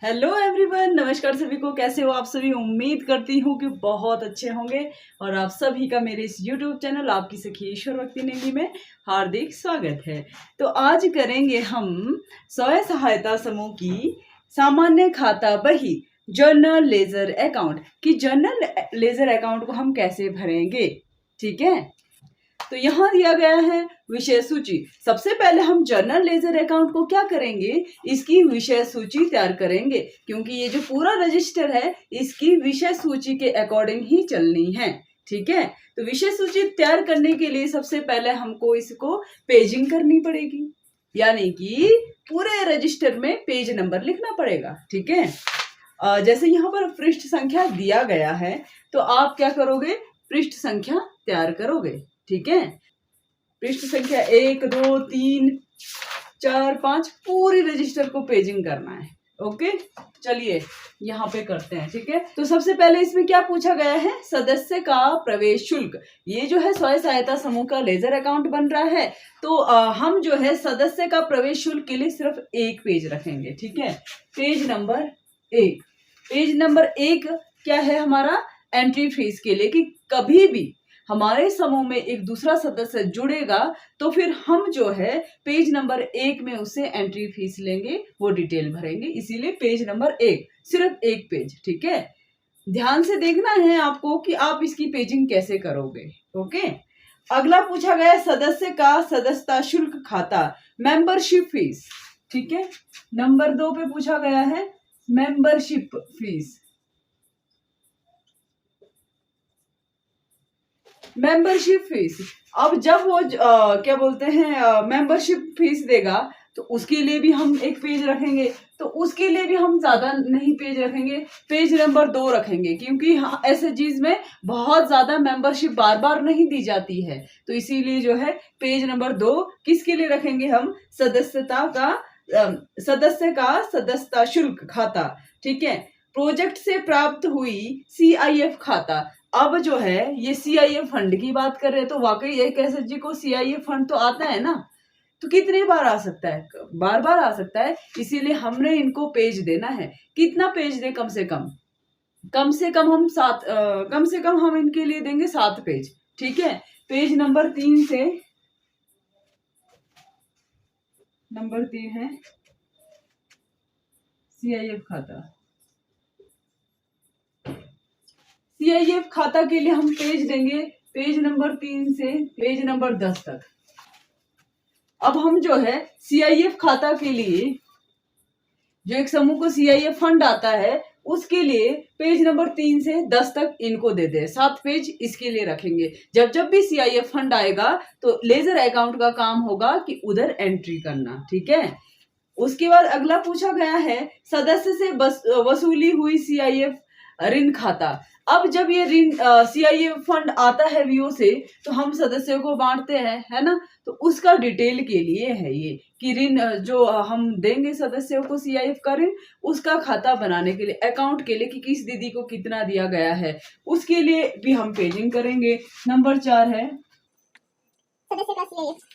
Hello everyone, नमस्कार सभी को। कैसे हो आप सभी? उम्मीद करती हूँ कि बहुत अच्छे होंगे और आप सभी का मेरे इस YouTube चैनल आपकी सखी ईश्वर भक्ति नेगी में हार्दिक स्वागत है। तो आज करेंगे हम स्वयं सहायता समूह की सामान्य खाता बही जर्नल लेजर अकाउंट की जर्नल लेजर अकाउंट को हम कैसे भरेंगे। ठीक है, तो यहाँ दिया गया है विषय सूची। सबसे पहले हम जर्नल लेजर अकाउंट को क्या करेंगे, इसकी विषय सूची तैयार करेंगे, क्योंकि ये जो पूरा रजिस्टर है इसकी विषय सूची के अकॉर्डिंग ही चलनी है। ठीक है, तो विषय सूची तैयार करने के लिए सबसे पहले हमको इसको पेजिंग करनी पड़ेगी, यानी कि पूरे रजिस्टर में पेज नंबर लिखना पड़ेगा। ठीक है, जैसे यहाँ पर पृष्ठ संख्या दिया गया है तो आप क्या करोगे, पृष्ठ संख्या तैयार करोगे। ठीक है, पृष्ठ संख्या 1, 2, 3, 4, 5 पूरी रजिस्टर को पेजिंग करना है। ओके, चलिए यहाँ पे करते हैं। ठीक है, तो सबसे पहले इसमें क्या पूछा गया है, सदस्य का प्रवेश शुल्क। ये जो है स्वयं सहायता समूह का लेजर अकाउंट बन रहा है, तो हम जो है सदस्य का प्रवेश शुल्क के लिए सिर्फ एक पेज रखेंगे। ठीक है, पेज नंबर 1। पेज नंबर 1 क्या है हमारा, एंट्री फीस के लिए, कि कभी भी हमारे समूह में एक दूसरा सदस्य जुड़ेगा तो फिर हम जो है पेज नंबर 1 में उससे एंट्री फीस लेंगे, वो डिटेल भरेंगे। इसीलिए पेज नंबर 1, सिर्फ एक पेज। ठीक है, ध्यान से देखना है आपको कि आप इसकी पेजिंग कैसे करोगे। ओके, अगला पूछा गया सदस्य का सदस्यता शुल्क खाता, मेंबरशिप फीस। ठीक है, नंबर 2 पे पूछा गया है मेंबरशिप फीस। मेंबरशिप फीस, अब जब वो क्या बोलते हैं मेंबरशिप फीस देगा तो उसके लिए भी हम एक पेज रखेंगे। तो उसके लिए भी हम ज्यादा नहीं पेज रखेंगे, पेज नंबर 2 रखेंगे, क्योंकि ऐसे चीज में बहुत ज्यादा मेंबरशिप बार बार नहीं दी जाती है। तो इसीलिए जो है पेज नंबर 2 किसके लिए रखेंगे हम, सदस्य का सदस्यता शुल्क खाता। ठीक है, प्रोजेक्ट से प्राप्त हुई CIF खाता। अब जो है ये CIF फंड की बात कर रहे हैं, तो वाकई एक एसएचजी को CIF फंड तो आता है ना, तो कितनी बार आ सकता है, बार बार आ सकता है। इसीलिए हमने इनको पेज देना है। कितना पेज दे, कम से कम हम 7, कम से कम हम इनके लिए देंगे 7 पेज। ठीक है, पेज नंबर 3 से, नंबर 3 है CIF खाता। CIF खाता के लिए हम पेज देंगे पेज नंबर 3 से पेज नंबर 10 तक। अब हम जो है CIF खाता के लिए, जो एक समूह को CIF फंड आता है, उसके लिए पेज नंबर 3 से 10 तक इनको दे दे, 7 पेज इसके लिए रखेंगे। जब जब भी CIF फंड आएगा तो लेजर अकाउंट का काम होगा कि उधर एंट्री करना। ठीक है, उसके बाद अगला पूछा गया है सदस्य से वसूली हुई CIF ऋण खाता। अब जब ये ऋण CIF फंड आता है VO से तो हम सदस्यों को बांटते हैं, है ना, तो उसका डिटेल के लिए है ये कि ऋण जो हम देंगे सदस्यों को CIF का ऋण, उसका खाता बनाने के लिए, अकाउंट के लिए कि किस दीदी को कितना दिया गया है, उसके लिए भी हम पेजिंग करेंगे। नंबर 4 है सदस्य का CIF।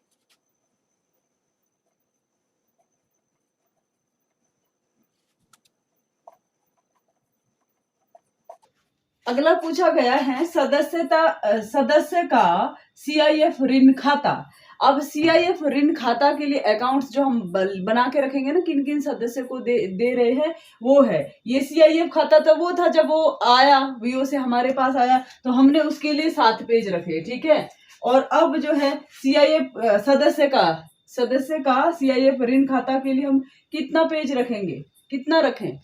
अगला पूछा गया है सदस्य का CIF ऋण खाता। अब CIF ऋण खाता के लिए अकाउंट्स जो हम बना के रखेंगे ना, किन किन सदस्य को दे रहे हैं, वो है ये CIF खाता। तो वो था जब वो आया VO से हमारे पास आया तो हमने उसके लिए 7 पेज रखे। ठीक है, और अब जो है CIF सदस्य का CIF ऋण खाता के लिए हम कितना पेज रखेंगे, कितना रखें,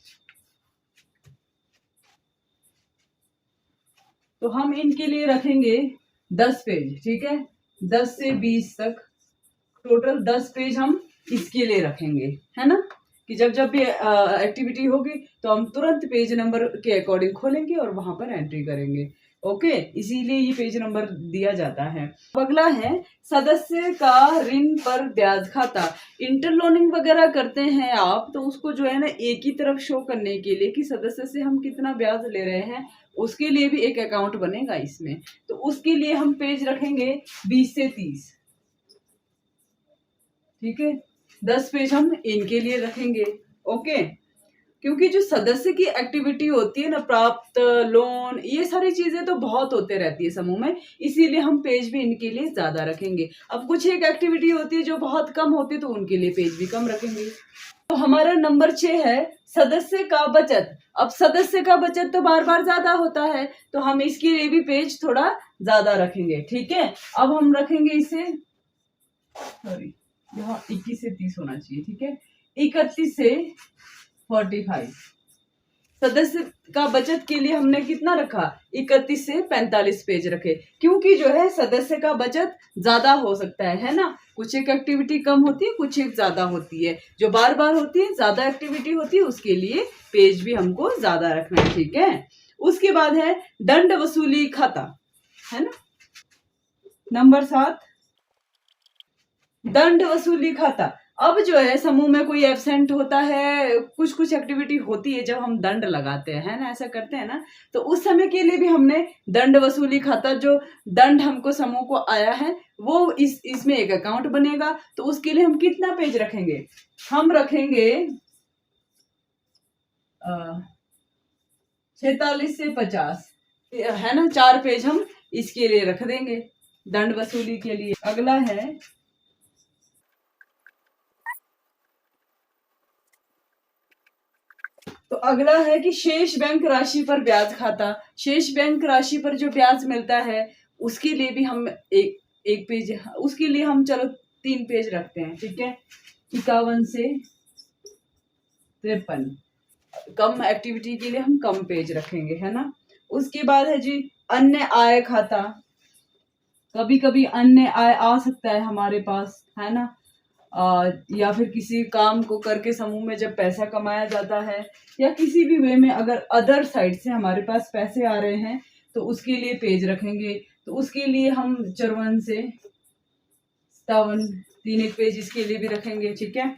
तो हम इनके लिए रखेंगे 10 पेज। ठीक है, 10 से 20 तक टोटल 10 पेज हम इसके लिए रखेंगे, है ना, कि जब जब भी एक्टिविटी होगी तो हम तुरंत पेज नंबर के अकॉर्डिंग खोलेंगे और वहां पर एंट्री करेंगे। ओके, इसीलिए ये पेज नंबर दिया जाता है। अगला है सदस्य का ऋण पर ब्याज खाता। इंटरलोनिंग वगैरह करते हैं आप, तो उसको जो है ना एक ही तरफ शो करने के लिए कि सदस्य से हम कितना ब्याज ले रहे हैं, उसके लिए भी एक अकाउंट बनेगा इसमें। तो उसके लिए हम पेज रखेंगे 20 से 30। ठीक है, 10 पेज हम इनके लिए रखेंगे। ओके, क्योंकि जो सदस्य की एक्टिविटी होती है ना, प्राप्त, लोन, ये सारी चीजें तो बहुत होते रहती है समूह में, इसीलिए हम पेज भी इनके लिए ज्यादा रखेंगे। अब कुछ एक एक्टिविटी होती है जो बहुत कम होती है, तो उनके लिए पेज भी कम रखेंगे। तो हमारा नंबर 6 है सदस्य का बचत। अब सदस्य का बचत तो बार बार ज्यादा होता है, तो हम इसके लिए भी पेज थोड़ा ज्यादा रखेंगे। ठीक है, अब हम रखेंगे इसे, सॉरी, यहाँ 21 से 30 होना चाहिए। ठीक है, 31 से 45। सदस्य का बचत के लिए हमने कितना रखा, 31 से 45 पेज रखे, क्योंकि जो है सदस्य का बचत ज्यादा हो सकता है ना। कुछ एक एक्टिविटी कम होती है, कुछ एक ज्यादा होती है, जो बार बार होती है, ज्यादा एक्टिविटी होती है, उसके लिए पेज भी हमको ज्यादा रखना है। ठीक है, उसके बाद है दंड वसूली खाता, है ना, नंबर 7, दंड वसूली खाता। अब जो है समूह में कोई एब्सेंट होता है, कुछ कुछ एक्टिविटी होती है जब हम दंड लगाते हैं, है ना, ऐसा करते हैं ना, तो उस समय के लिए भी हमने दंड वसूली खाता, जो दंड हमको समूह को आया है, वो इसमें एक अकाउंट बनेगा। तो उसके लिए हम कितना पेज रखेंगे, हम रखेंगे 46 से 50, है ना, 4 पेज हम इसके लिए रख देंगे दंड वसूली के लिए। अगला है तो अगला है कि शेष बैंक राशि पर ब्याज खाता। शेष बैंक राशि पर जो ब्याज मिलता है उसके लिए भी हम एक पेज, उसके लिए हम चलो 3 पेज रखते हैं। ठीक है, 51 से 53, कम एक्टिविटी के लिए हम कम पेज रखेंगे, है ना। उसके बाद है जी अन्य आय खाता। कभी कभी अन्य आय आ सकता है हमारे पास, है ना, या फिर किसी काम को करके समूह में जब पैसा कमाया जाता है, या किसी भी वे में अगर अदर साइड से हमारे पास पैसे आ रहे हैं, तो उसके लिए पेज रखेंगे। तो उसके लिए हम 54 से 57, 3 एक पेज इसके लिए भी रखेंगे। ठीक है,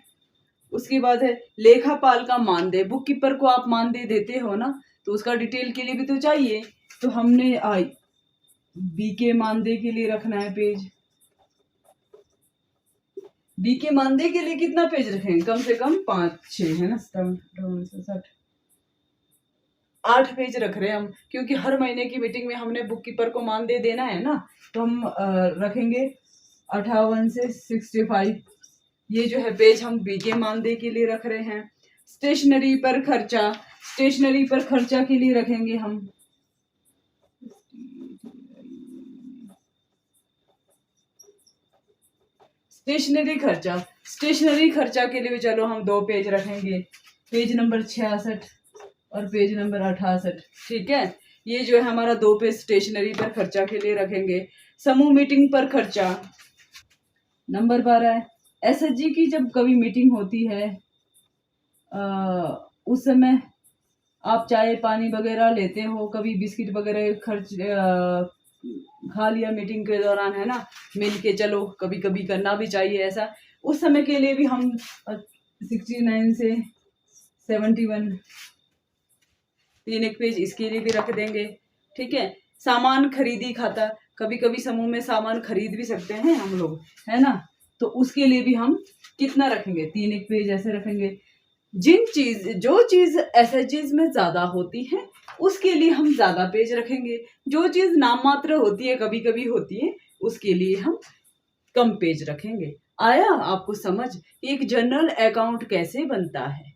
उसके बाद है लेखापाल का मानदेय। बुक कीपर को आप मानदेय देते हो ना, तो उसका डिटेल के लिए भी तो चाहिए, तो हमने बी के मानदेय के लिए रखना है पेज। बी के मानदेय के लिए कितना पेज रखेंगे, कम से कम 5-6, है ना, 60, 8 पेज रख रहे हैं हम, क्योंकि हर महीने की मीटिंग में हमने बुक कीपर को मानदेय देना है ना, तो हम रखेंगे 58 से 65। ये जो है पेज हम बी के मानदेय के लिए रख रहे हैं। स्टेशनरी पर खर्चा, स्टेशनरी पर खर्चा के लिए रखेंगे हम स्टेशनरी खर्चा। स्टेशनरी खर्चा के लिए भी चलो हम 2 पेज रखेंगे, पेज नंबर 66 और पेज नंबर 68। ठीक है, ये जो है हमारा 2 पेज स्टेशनरी पर खर्चा के लिए रखेंगे। समूह मीटिंग पर खर्चा, नंबर 12 है एसएचजी की जब कभी मीटिंग होती है, उस समय आप चाय पानी वगैरह लेते हो, कभी बिस्किट वगैरह खर्च खा लिया मीटिंग के दौरान, है ना, मिल के चलो, कभी कभी करना भी चाहिए ऐसा। उस समय के लिए भी हम 69 से 71, 3 एक पेज इसके लिए भी रख देंगे। ठीक है, सामान खरीदी खाता। कभी कभी समूह में सामान खरीद भी सकते हैं हम लोग, है ना, तो उसके लिए भी हम कितना रखेंगे, 3 एक पेज ऐसे रखेंगे। जो चीज एसएचजीज में ज्यादा होती है उसके लिए हम ज्यादा पेज रखेंगे। जो चीज नाम मात्र होती है, कभी कभी होती है, उसके लिए हम कम पेज रखेंगे। आया आपको समझ एक जनरल अकाउंट कैसे बनता है?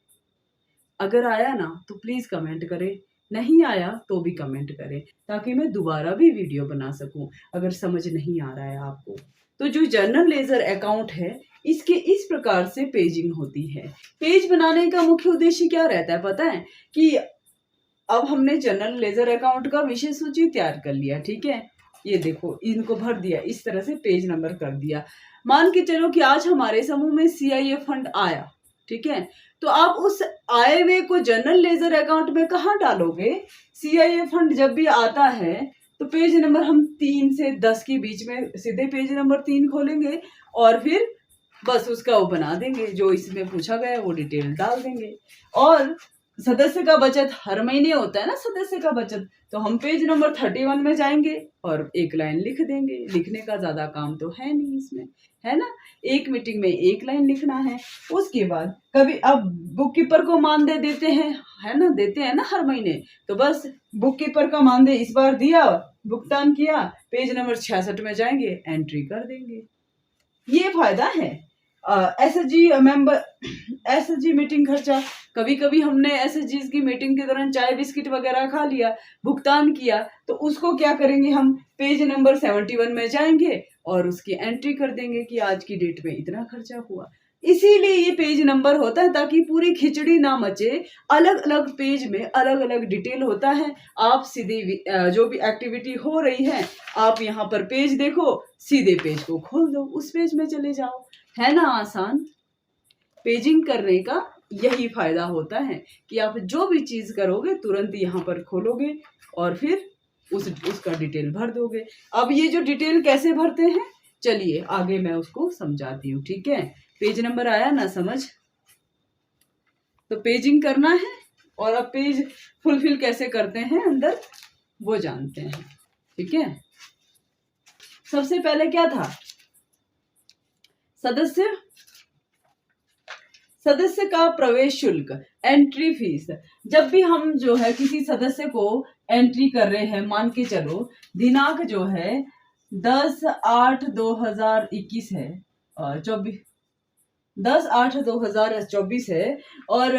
अगर आया ना तो प्लीज कमेंट करें, नहीं आया तो भी कमेंट करें, ताकि मैं दोबारा भी वीडियो बना सकूं अगर समझ नहीं आ रहा है आपको। तो जो जर्नल लेजर अकाउंट है, इसके इस प्रकार से पेजिंग होती है। पेज बनाने का मुख्य उद्देश्य क्या रहता है पता है? कि अब हमने जनरल लेजर अकाउंट का विषय सूची तैयार कर लिया। ठीक है, ये देखो, इनको भर दिया, इस तरह से पेज नंबर कर दिया। मान के चलो कि आज हमारे समूह में सीआईएफ फंड आया, ठीक है, तो आप उस आए हुए को जनरल लेजर अकाउंट में कहाँ डालोगे? सीआईएफ फंड जब भी आता है तो पेज नंबर हम 3 से 10 के बीच में सीधे पेज नंबर 3 खोलेंगे और फिर बस उसका वो बना देंगे, जो इसमें पूछा गया है वो डिटेल डाल देंगे। और सदस्य का बचत हर महीने होता है ना, सदस्य का बचत। तो हम पेज नंबर 31 में जाएंगे और एक लाइन लिख देंगे। लिखने का ज्यादा काम तो है नहीं इसमें, है ना। एक मीटिंग में एक लाइन लिखना है। उसके बाद कभी अब बुक-कीपर को मानदेय देते हैं, है ना, देते हैं ना हर महीने। तो बस बुक-कीपर का मानदेय इस बार दिया, भुगतान किया, पेज नंबर 66 में जाएंगे, एंट्री कर देंगे। ये फायदा है। एसएचजी मेंबर, एसएचजी मीटिंग खर्चा, कभी कभी हमने एसएचजी की मीटिंग के दौरान चाय बिस्किट वगैरह खा लिया, भुगतान किया, तो उसको क्या करेंगे हम, पेज नंबर 71 में जाएंगे और उसकी एंट्री कर देंगे कि आज की डेट में इतना खर्चा हुआ। इसीलिए ये पेज नंबर होता है, ताकि पूरी खिचड़ी ना मचे। अलग अलग पेज में अलग अलग डिटेल होता है। आप सीधे जो भी एक्टिविटी हो रही है, आप यहाँ पर पेज देखो, सीधे पेज को खोल दो, उस पेज में चले जाओ। है ना आसान। पेजिंग करने का यही फायदा होता है कि आप जो भी चीज करोगे तुरंत यहाँ पर खोलोगे और फिर उसका डिटेल भर दोगे। अब ये जो डिटेल कैसे भरते हैं, चलिए आगे मैं उसको समझाती हूँ, ठीक है। पेज नंबर आया ना समझ। तो पेजिंग करना है और अब पेज फुलफिल कैसे करते हैं अंदर, वो जानते हैं, ठीक है। सबसे पहले क्या था, सदस्य का प्रवेश शुल्क, एंट्री फीस। जब भी हम जो है किसी सदस्य को एंट्री कर रहे हैं, मान के चलो दिनांक जो है 10/8/2021 है, 10/8/2024 है, और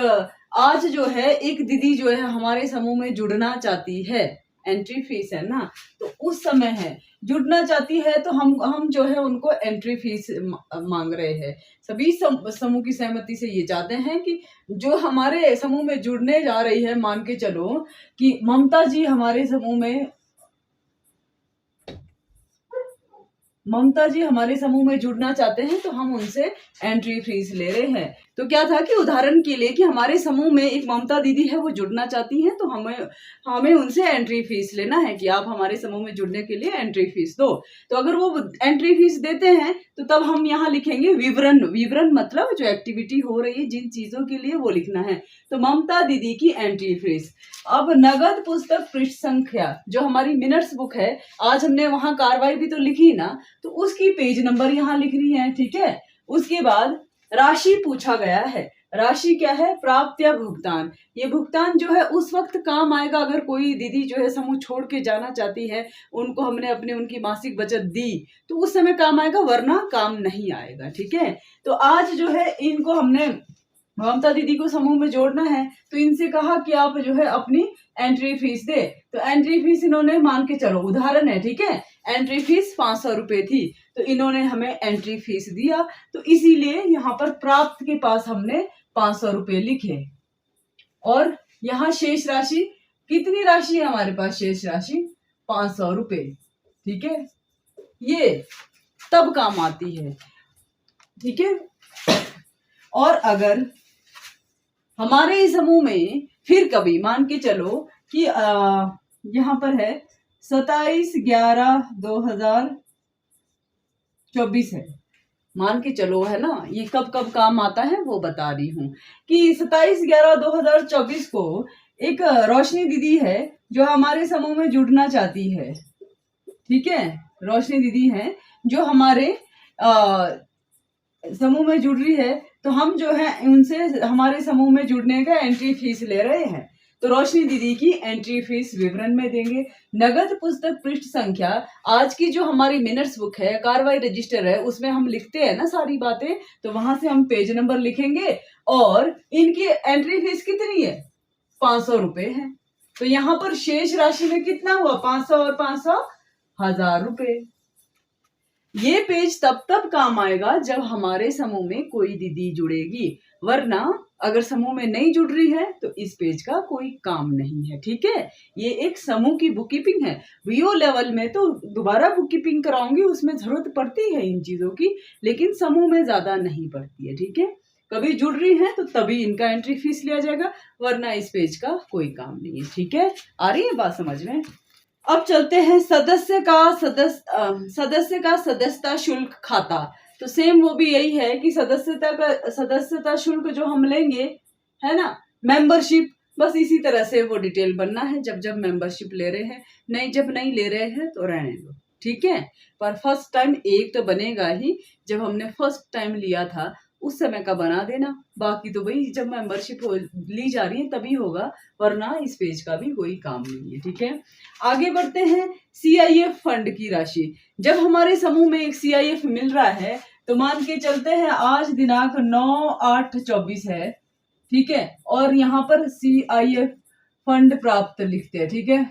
आज जो है एक दीदी जो है हमारे समूह में जुड़ना चाहती है, एंट्री फीस है ना, तो उस समय है जुड़ना चाहती है, तो हम जो है उनको एंट्री फीस मांग रहे हैं। सभी समूह की सहमति से ये चाहते हैं कि जो हमारे समूह में जुड़ने जा रही है, मान के चलो कि ममता जी हमारे समूह में जुड़ना चाहते हैं, तो हम उनसे एंट्री फीस ले रहे हैं। तो क्या था कि उदाहरण के लिए कि हमारे समूह में एक ममता दीदी है, वो जुड़ना चाहती हैं, तो हमें उनसे एंट्री फीस लेना है कि आप हमारे समूह में जुड़ने के लिए एंट्री फीस दो। तो अगर वो एंट्री फीस देते हैं तो तब हम यहाँ लिखेंगे विवरण मतलब जो एक्टिविटी हो रही है, जिन चीजों के लिए, वो लिखना है। तो ममता दीदी की एंट्री फीस। अब नगद पुस्तक पृष्ठ संख्या, जो हमारी मिनट्स बुक है, आज हमने वहां कार्रवाई भी तो लिखी ना, तो उसकी पेज नंबर यहाँ लिखनी है, ठीक है। उसके बाद राशि पूछा गया है। राशि क्या है, प्राप्त या भुगतान। ये भुगतान जो है उस वक्त काम आएगा अगर कोई दीदी जो है समूह छोड़ के जाना चाहती है, उनको हमने उनकी मासिक बचत दी, तो उस समय काम आएगा, वरना काम नहीं आएगा, ठीक है। तो आज जो है इनको हमने ममता दीदी को समूह में जोड़ना है, तो इनसे कहा कि आप जो है अपनी एंट्री फीस दे। तो एंट्री फीस इन्होंने, मान के चलो उदाहरण है, ठीक है, एंट्री फीस 500 रुपए थी, तो इन्होंने हमें एंट्री फीस दिया, तो इसीलिए यहाँ पर प्राप्त के पास हमने 500 रुपए लिखे। और यहाँ शेष राशि, कितनी राशि है हमारे पास, शेष राशि 500 रुपए, ठीक है। ये तब काम आती है, ठीक है। और अगर हमारे समूह में फिर कभी, मान के चलो कि यहाँ पर है 27/11/2024 है, मान के चलो, है ना। ये कब कब काम आता है वो बता रही हूँ कि 27/11/2024 को एक रोशनी दीदी है जो हमारे समूह में जुड़ना चाहती है, ठीक है। रोशनी दीदी है जो हमारे समूह में जुड़ रही है, तो हम जो है उनसे हमारे समूह में जुड़ने का एंट्री फीस ले रहे हैं। तो रोशनी दीदी की एंट्री फीस विवरण में देंगे। नगद पुस्तक पृष्ठ संख्या, आज की जो हमारी मिनट्स बुक है, कार्रवाई रजिस्टर है, उसमें हम लिखते हैं ना सारी बातें, तो वहां से हम पेज नंबर लिखेंगे। और इनकी एंट्री फीस कितनी है, 500 रुपए है। तो यहाँ पर शेष राशि में कितना हुआ, 500 और 500, 1000 रुपए। ये पेज तब काम आएगा जब हमारे समूह में कोई दीदी जुड़ेगी, वरना अगर समूह में नहीं जुड़ रही है तो इस पेज का कोई काम नहीं है, ठीक है। ये एक समूह की बुक कीपिंग है। वीओ लेवल में तो दोबारा बुक कीपिंग कराऊंगी, उसमें जरूरत पड़ती है इन चीजों की, लेकिन समूह में ज्यादा नहीं पड़ती है, ठीक है। कभी जुड़ रही है तो तभी इनका एंट्री फीस लिया जाएगा, वरना इस पेज का कोई काम नहीं है, ठीक है। आ रही है बात समझ में। अब चलते हैं सदस्य का सदस्यता शुल्क खाता। तो सेम वो भी यही है कि सदस्यता शुल्क जो हम लेंगे, है ना, मेंबरशिप, बस इसी तरह से वो डिटेल बनना है जब जब मेंबरशिप ले रहे हैं। नहीं, जब नहीं ले रहे हैं तो रहने दो, ठीक है। पर फर्स्ट टाइम एक तो बनेगा ही, जब हमने फर्स्ट टाइम लिया था उस समय का बना देना। बाकी तो भाई जब मेंबरशिप ली जा रही है तभी होगा, वरना इस पेज का भी कोई काम नहीं है, ठीक है। आगे बढ़ते हैं। CIF फंड की राशि, जब हमारे समूह में एक CIF मिल रहा है तो मान के चलते हैं आज दिनांक 9/8/24 है, ठीक है। और यहाँ पर CIF फंड प्राप्त लिखते हैं, ठीक है,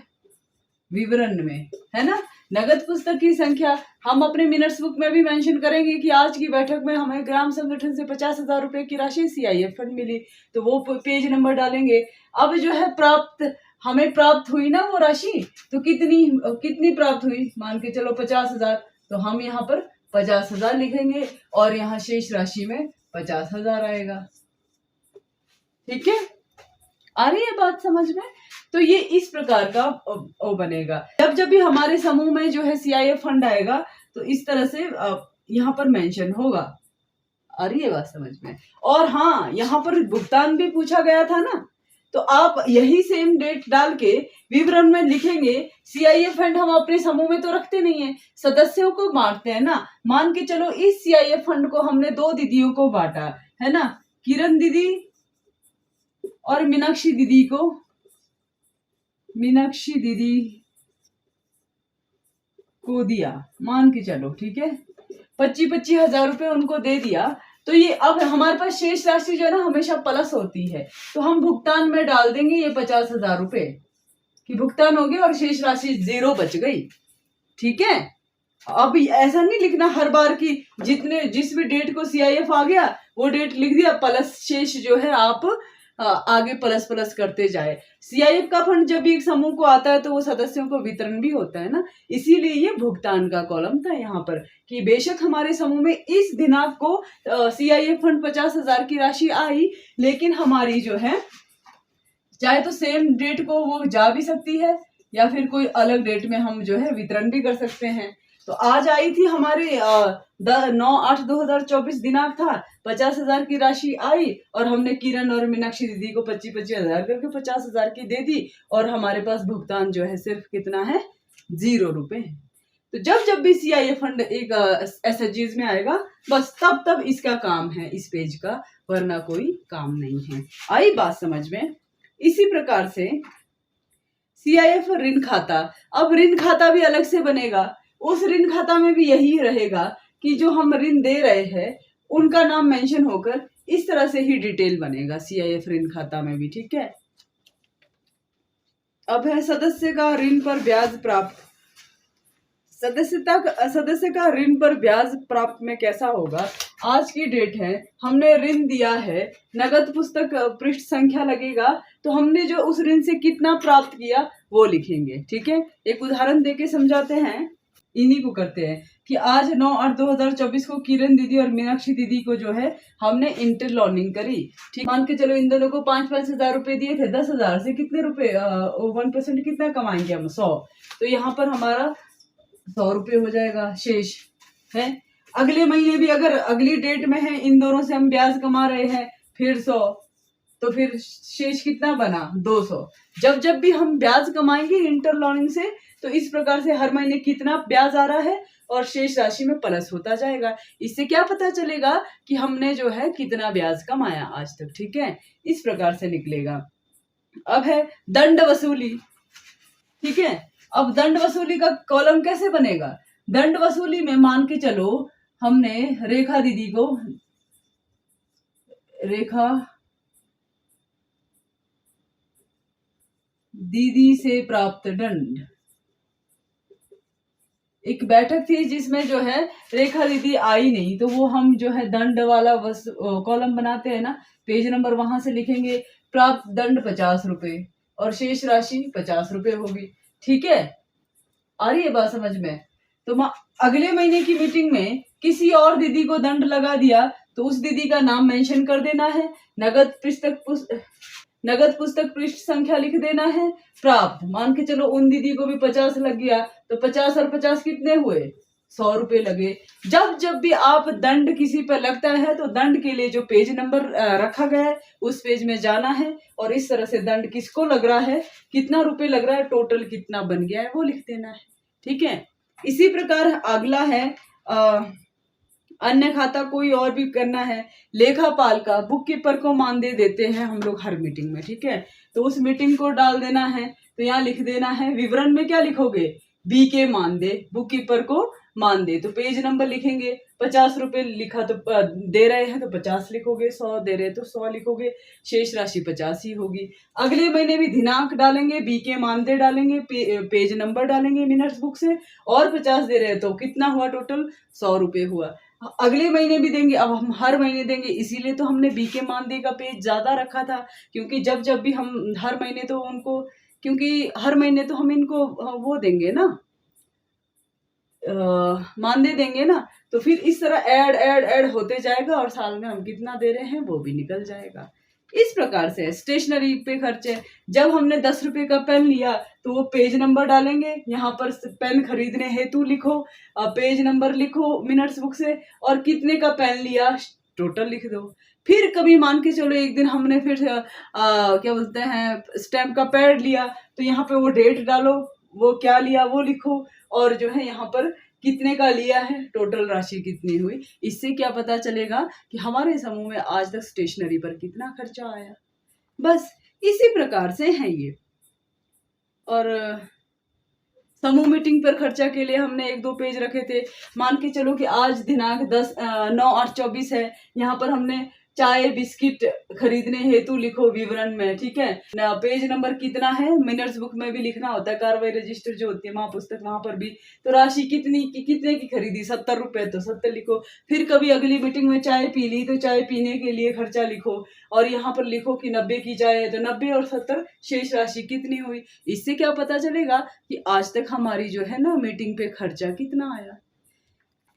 विवरण में, है ना। नगद पुस्तक की संख्या हम अपने मिनट्स बुक में भी मेंशन करेंगे कि आज की बैठक में हमें ग्राम संगठन से 50,000 रुपए की राशि CIF फंड मिली, तो वो पेज नंबर डालेंगे। अब जो है हमें प्राप्त हुई ना वो राशि, तो कितनी प्राप्त हुई, मान के चलो 50,000, तो हम यहाँ पर 50,000 लिखेंगे और यहाँ शेष राशि में 50,000 आएगा, ठीक है। आ रही है बात समझ में। तो ये इस प्रकार का वो बनेगा। जब जब भी हमारे समूह में जो है CIF फंड आएगा तो इस तरह से यहाँ पर मेंशन होगा। आ रही है बात समझ में। और हाँ, यहाँ पर भुगतान भी पूछा गया था ना, तो आप यही सेम डेट डाल के विवरण में लिखेंगे। CIF फंड हम अपने समूह में तो रखते नहीं है, सदस्यों को बांटते हैं ना। मान के चलो इस CIF फंड को हमने 2 दीदियों को बांटा, है ना, किरण दीदी और मीनाक्षी दीदी को दिया, मान के चलो, ठीक है। 25 हजार रुपए उनको दे दिया। तो ये अब हमारे पास शेष राशि जो है ना हमेशा प्लस होती है, तो हम भुगतान में डाल देंगे ये 50,000 रुपए की भुगतान हो गई और शेष राशि 0 बच गई, ठीक है। अब ऐसा नहीं लिखना हर बार की जिस भी डेट को CIF आ गया वो डेट लिख दिया, प्लस शेष जो है आप आगे प्लस प्लस करते जाए। CIF का फंड जब भी एक समूह को आता है तो वो सदस्यों को वितरण भी होता है ना, इसीलिए ये भुगतान का कॉलम था यहाँ पर कि बेशक हमारे समूह में इस दिनांक को CIF फंड 50,000 की राशि आई, लेकिन हमारी जो है चाहे तो सेम डेट को वो जा भी सकती है या फिर कोई अलग डेट में हम जो है वितरण भी कर सकते हैं। तो आज आई थी हमारे 9/8/2024 दिनांक था, 50,000 की राशि आई और हमने किरण और मीनाक्षी दीदी को 25 हजार करके 50,000 की दे दी और हमारे पास भुगतान जो है सिर्फ कितना है, 0 रुपए। तो जब जब भी CIF फंड एक SHGs में आएगा बस तब इसका काम है इस पेज का, वरना कोई काम नहीं है। आई बात समझ में। इसी प्रकार से CIF ऋण खाता, अब ऋण खाता भी अलग से बनेगा। उस ऋण खाता में भी यही रहेगा कि जो हम ऋण दे रहे हैं उनका नाम मेंशन होकर इस तरह से ही डिटेल बनेगा CIF ऋण खाता में भी, ठीक है। अब है सदस्य का ऋण पर ब्याज प्राप्त। सदस्य का ऋण पर ब्याज प्राप्त में कैसा होगा, आज की डेट है, हमने ऋण दिया है, नगद पुस्तक पृष्ठ संख्या लगेगा, तो हमने जो उस ऋण से कितना प्राप्त किया वो लिखेंगे, ठीक है। एक उदाहरण देके समझाते हैं, इन्हीं को करते हैं कि आज 9/8/2024 को किरण दीदी और मीनाक्षी दीदी को जो है हमने इंटरलोनिंग करी, ठीक। मान के चलो इन दोनों को 5-5 हजार रुपए दिए थे, 10,000 से कितने रुपए 1% कितना कमाएंगे हम, 100। तो यहाँ पर हमारा 100 रुपये हो जाएगा शेष है। अगले महीने भी अगर अगली डेट में है, इन दोनों से हम ब्याज कमा रहे हैं, फिर 100, तो फिर शेष कितना बना, 200। जब भी हम ब्याज कमाएंगे इंटरलोनिंग से, तो इस प्रकार से हर महीने कितना ब्याज आ रहा है और शेष राशि में प्लस होता जाएगा। इससे क्या पता चलेगा कि हमने जो है कितना ब्याज कमाया आज तक, ठीक है। इस प्रकार से निकलेगा। अब है दंड वसूली, ठीक है। अब दंड वसूली का कॉलम कैसे बनेगा, दंड वसूली में मान के चलो हमने रेखा दीदी से प्राप्त दंड, एक बैठक थी जिसमें जो है रेखा दीदी आई नहीं, तो वो हम जो है दंड वाला कॉलम बनाते हैं ना, पेज नंबर वहां से लिखेंगे प्राप्त दंड 50 रुपए और शेष राशि 50 रुपए होगी, ठीक है। आ रही है बात समझ में। तो अगले महीने की मीटिंग में किसी और दीदी को दंड लगा दिया तो उस दीदी का नाम मेंशन कर देना है, नगद पुस्तक पृष्ठ संख्या लिख देना है, प्राप्त मान के चलो उन दीदी को भी 50 लग गया, तो 50 और 50 कितने हुए, 100 रुपये लगे। जब जब भी आप दंड किसी पर लगता है तो दंड के लिए जो पेज नंबर रखा गया है उस पेज में जाना है और इस तरह से दंड किसको लग रहा है, कितना रुपए लग रहा है, टोटल कितना बन गया है वो लिख देना है। ठीक है। इसी प्रकार अगला है अन्य खाता कोई और भी करना है। लेखापाल का बुक कीपर को मानदेय देते हैं हम लोग हर मीटिंग में। ठीक है। तो उस मीटिंग को डाल देना है। तो यहाँ लिख देना है, विवरण में क्या लिखोगे, बी के मानदेय, बुक कीपर को मानदेय। तो पेज नंबर लिखेंगे, 50 रुपए लिखा तो दे रहे हैं तो 50 लिखोगे, 100 दे रहे तो 100 लिखोगे, शेष राशि 50 ही होगी। अगले महीने भी दिनांक डालेंगे, बी के मानदेय डालेंगे, पेज नंबर डालेंगे मिनट्स बुक से, और 50 दे रहे हैं तो कितना हुआ, टोटल 100 रुपये हुआ। अगले महीने भी देंगे, अब हम हर महीने देंगे, इसीलिए तो हमने बी के मानदेय का पेज ज्यादा रखा था, क्योंकि जब जब भी हम हर महीने तो उनको, क्योंकि हर महीने तो हम इनको वो देंगे ना, मानदेय देंगे ना, तो फिर इस तरह ऐड ऐड ऐड होते जाएगा और साल में हम कितना दे रहे हैं वो भी निकल जाएगा। इस प्रकार से स्टेशनरी पे खर्चे, जब हमने 10 रुपए का पेन लिया तो वो पेज नंबर डालेंगे, यहाँ पर पेन खरीदने हेतु लिखो, पेज नंबर लिखो मिनट्स बुक से, और कितने का पेन लिया टोटल लिख दो। फिर कभी मान के चलो एक दिन हमने फिर क्या बोलते हैं स्टैम्प का पैड लिया, तो यहाँ पे वो डेट डालो, वो क्या लिया वो लिखो, और जो है यहाँ पर कितने का लिया है, टोटल राशि कितनी हुई। इससे क्या पता चलेगा कि हमारे समूह में आज तक स्टेशनरी पर कितना खर्चा आया। बस इसी प्रकार से है ये। और समूह मीटिंग पर खर्चा के लिए हमने 1-2 पेज रखे थे। मान के चलो कि आज दिनांक 9/8/24 है, यहाँ पर हमने चाय बिस्किट खरीदने हेतु लिखो विवरण में। ठीक है। पेज नंबर कितना है, मिनट्स बुक में भी लिखना होता है, कार्रवाई रजिस्टर जो होती है महापुस्तक, वहां पर भी। तो राशि कितने की खरीदी, 70 रुपए, तो 70 लिखो। फिर कभी अगली मीटिंग में चाय पी ली तो चाय पीने के लिए खर्चा लिखो, और यहाँ पर लिखो कि 90 की चाय है तो 90 और 70 शेष राशि कितनी हुई। इससे क्या पता चलेगा कि आज तक हमारी जो है ना मीटिंग पे खर्चा कितना आया।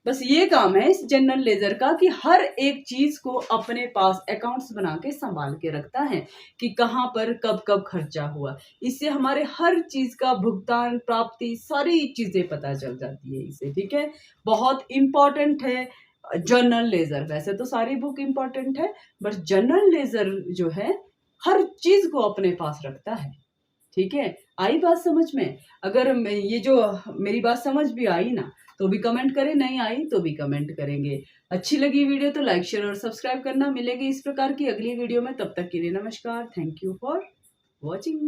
बस ये काम है इस जनरल लेजर का कि हर एक चीज को अपने पास अकाउंट्स बना के संभाल के रखता है कि कहाँ पर कब कब खर्चा हुआ। इससे हमारे हर चीज का भुगतान, प्राप्ति, सारी चीजें पता चल जाती है इससे। ठीक है। बहुत इंपॉर्टेंट है जनरल लेजर। वैसे तो सारी बुक इंपॉर्टेंट है, बट जनरल लेजर जो है हर चीज को अपने पास रखता है। ठीक है। आई बात समझ में? अगर ये जो मेरी बात समझ भी आई ना तो भी कमेंट करें, नहीं आई तो भी कमेंट करेंगे। अच्छी लगी वीडियो तो लाइक शेयर और सब्सक्राइब करना। मिलेगी इस प्रकार की अगली वीडियो में, तब तक के लिए नमस्कार। Thank you for watching.